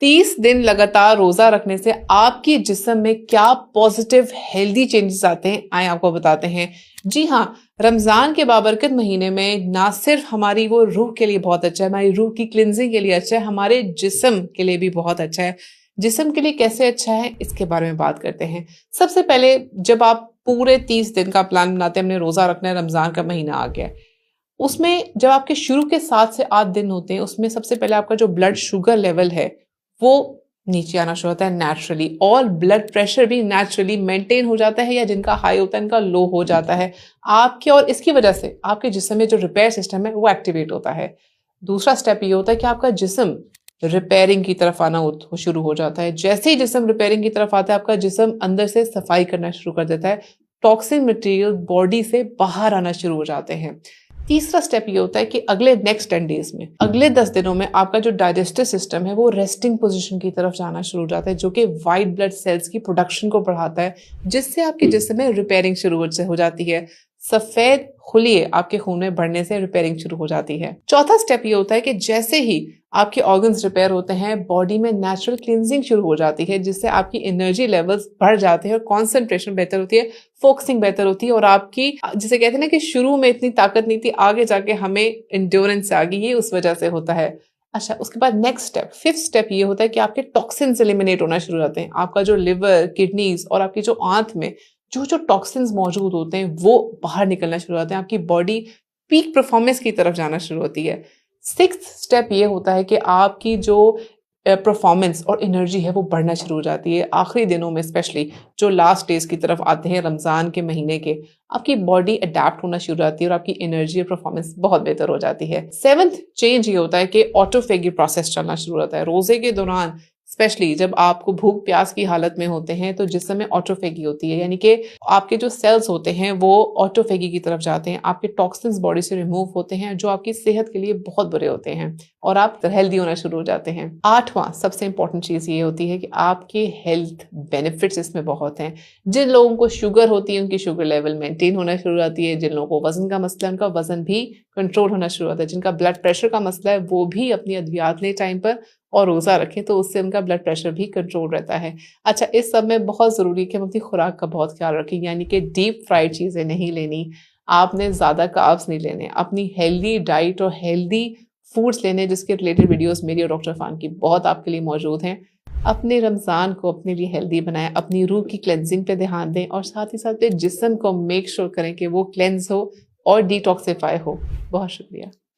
30 दिन लगातार रोजा रखने से आपके जिस्म में क्या पॉजिटिव हेल्दी चेंजेस आते हैं, आए आपको बताते हैं। जी हाँ, रमजान के बाबरकत महीने में ना सिर्फ हमारी वो रूह के लिए बहुत अच्छा है, हमारी रूह की क्लिनजिंग के लिए अच्छा है, हमारे जिस्म के लिए भी बहुत अच्छा है। जिस्म के लिए कैसे अच्छा है, इसके बारे में बात करते हैं। सबसे पहले जब आप पूरे 30 दिन का प्लान बनाते हैं, हमने रोजा रखना है, रमजान का महीना आ गया है, उसमें जब आपके शुरू के 7 से 8 दिन होते हैं, उसमें सबसे पहले आपका जो ब्लड शुगर लेवल है वो नीचे आना शुरू होता है नेचुरली, और ब्लड प्रेशर भी नेचुरली मेंटेन हो जाता है, या जिनका हाई होता है इनका लो हो जाता है आपके, और इसकी वजह से आपके जिस्म में जो रिपेयर सिस्टम है वो एक्टिवेट होता है। दूसरा स्टेप ये होता है कि आपका जिस्म रिपेयरिंग की तरफ आना शुरू हो जाता है। जैसे ही जिस्म रिपेयरिंग की तरफ आता है, आपका जिस्म अंदर से सफाई करना शुरू कर देता है, टॉक्सिन मटेरियल बॉडी से बाहर आना शुरू हो जाते हैं। तीसरा स्टेप ये होता है कि अगले नेक्स्ट 10 डेज में, अगले 10 दिनों में आपका जो डाइजेस्टिव सिस्टम है वो रेस्टिंग पोजीशन की तरफ जाना शुरू हो जाता है, जो कि वाइट ब्लड सेल्स की प्रोडक्शन को बढ़ाता है, जिससे आपके जिस्म में रिपेयरिंग शुरू हो जाती है। सफेद खुलिए आपके खून में बढ़ने से रिपेयरिंग शुरू हो जाती है। चौथा स्टेप ये होता है कि जैसे ही आपके ऑर्गन्स रिपेयर होते हैं, बॉडी में नेचुरल क्लींजिंग शुरू हो जाती है, जिससे आपकी एनर्जी लेवल्स बढ़ जाते हैं और कॉन्सेंट्रेशन बेहतर होती है, फोकसिंग बेहतर होती है, और आपकी, जिसे कहते हैं ना कि शुरू में इतनी ताकत नहीं थी, आगे जाके हमें इंड्योरेंस आ गई, ये उस वजह से होता है। अच्छा, उसके बाद नेक्स्ट स्टेप, फिफ्थ स्टेप ये होता है कि आपके टॉक्सिन्स एलिमिनेट होना शुरू हो जाते हैं। आपका जो लिवर, किडनीज और आपकी जो आंत में जो टॉक्सिन्स मौजूद होते हैं वो बाहर निकलना शुरू होते हैं, आपकी बॉडी पीक परफॉर्मेंस की तरफ जाना शुरू होती है। सिक्स्थ स्टेप ये होता है कि आपकी जो परफॉर्मेंस और एनर्जी है वो बढ़ना शुरू हो जाती है। आखिरी दिनों में स्पेशली जो लास्ट डेज की तरफ आते हैं रमज़ान के महीने के, आपकी बॉडी अडेप्ट होना शुरू हो जाती है और आपकी एनर्जी और परफॉर्मेंस बहुत बेहतर हो जाती है। सेवंथ चेंज ये होता है कि ऑटोफेगी प्रोसेस चलना शुरू होता है। रोजे के दौरान स्पेशली जब आपको भूख प्यास की हालत में होते हैं तो जिस्म में ऑटोफेगी होती है, यानी कि आपके जो सेल्स होते हैं वो ऑटोफेगी की तरफ जाते हैं, आपके टॉक्सिन्स बॉडी से रिमूव होते हैं जो आपकी सेहत के लिए बहुत बुरे होते हैं, और आप हेल्दी होना शुरू हो जाते हैं। आठवां सबसे इंपॉर्टेंट चीज ये होती है कि आपके हेल्थ बेनिफिट्स इसमें बहुत हैं। जिन लोगों को शुगर होती है उनकी शुगर लेवल मेंटेन होना शुरू हो जाती है, जिन लोगों को वजन का मसला है उनका वजन भी कंट्रोल होना शुरू होता है, जिनका ब्लड प्रेशर का मसला है वो भी अपनी अद्वियात लें टाइम पर और रोजा रखें, तो उससे उनका ब्लड प्रेशर भी कंट्रोल रहता है। अच्छा, इस सब में बहुत जरूरी है कि हम अपनी खुराक का बहुत ख्याल रखें, यानी कि डीप फ्राइड चीजें नहीं लेनी, आपने ज्यादा कार्ब्स नहीं लेने, अपनी हेल्दी डाइट और हेल्दी फूड्स लेने, जिसके रिलेटेड वीडियोस मेरी और डॉक्टर फान की बहुत आपके लिए मौजूद हैं। अपने रमजान को अपने लिए हेल्दी बनाएं, अपनी रूह की क्लेंजिंग पे ध्यान दें, और साथ ही साथ जिस्म को मेक श्योर करें कि वो क्लेंज हो और डिटॉक्सिफाई हो। बहुत शुक्रिया।